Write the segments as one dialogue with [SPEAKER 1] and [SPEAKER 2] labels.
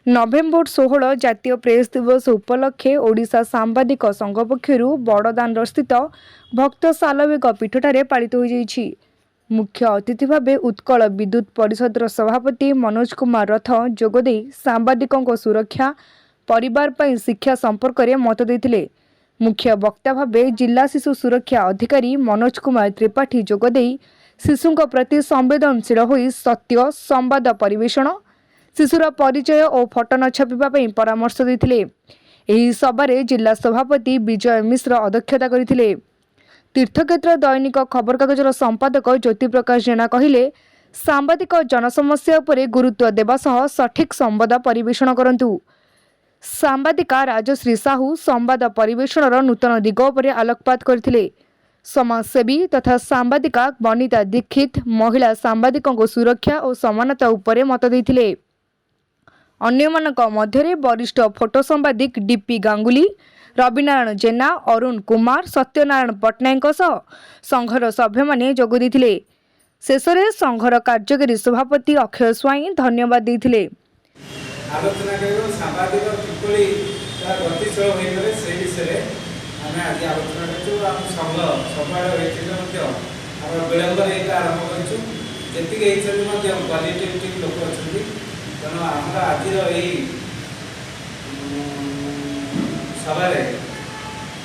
[SPEAKER 1] नवेम्बर 16 जातीय प्रेस दिवस उपलक्षे ओडिशा सांबादिक संघ पक्षरु बड़दाण्ड स्थित भक्त सालवेग पीठठारे पालित हो जाइछि। मुख्य अतिथि भावे उत्कल विद्युत परिषदर सभापति मनोज कुमार रथ जोगदे सांबादिकों सुरक्षा परिवार पर शिक्षा संपर्क में मत देथिले। मुख्य वक्ता भावे जिला शिशु सुरक्षा अधिकारी मनोज कुमार त्रिपाठी जोगदे शिशुंक प्रति संवेदनशील होई सत्य संवाद परिवेषण शिशुर परिचय और फटो न छापिबा परामर्श देथिले। एही सभारे जिला सभापति विजय मिश्र अध्यक्षता करथिले। तीर्थक्षेत्र दैनिक खबर कागजर संपादक ज्योति प्रकाश जेना कहिले सांबादिक जनसमस्या उपरे गुरुत्व देवा सह सठिक संवाद परिवेषण करंतु। सांबादिका राजश्री साहू संवाद परिवेषणर नूतन दिग उपरे आलोकपात करथिले। समाजसेवी तथा सांबादिका बनिता दीक्षित महिला सांबादिकों सुरक्षा और समानता उपरे मत देथिले। अन्यमानक मध्यरे वरिष्ठ फोटो संवादिक डीपी गांगुली, रविनारायण जेना, अरुण कुमार, सत्यनारायण पट्टनायक सह संघर सभ्य माने जोग देथिले। शेषरे संघर कार्यकारी सभापति अक्षय स्वाई धन्यवाद देथिले।
[SPEAKER 2] आलोचना करियो सांबादिक किपरि गतिशील होई गले से विषय आमे आज आलोचना करछु। हम संघ सबआड होइथिले मध्ये हम विलंब एटा आरंभ करछु। जेति के हिसाब मध्ये क्वालिटेटिव लोक अछथि तेणु आम आज सभा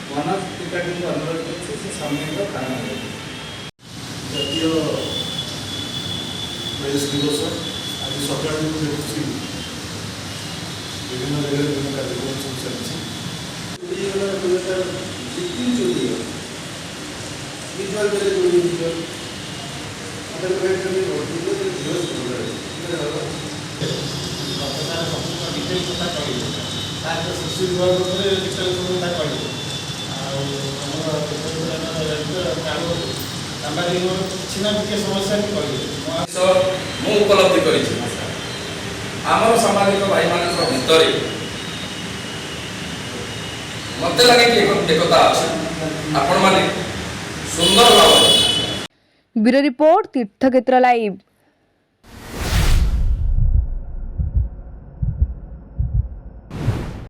[SPEAKER 2] मनोज त्रिपाठी अनुरोध कर सम्मिलित कारण
[SPEAKER 3] जातीय प्रेस दिवस आज सकाल देखुची विभिन्न जगह विभिन्न कार्यक्रम सब चलती शिशु विभाग
[SPEAKER 4] उपलब्धि कर सामाजिक भाई मान भितर मत लगे कि एकता आपण माने सुंदर भाव।
[SPEAKER 1] ब्यूरो रिपोर्ट तीर्थक्षेत्र लाइव।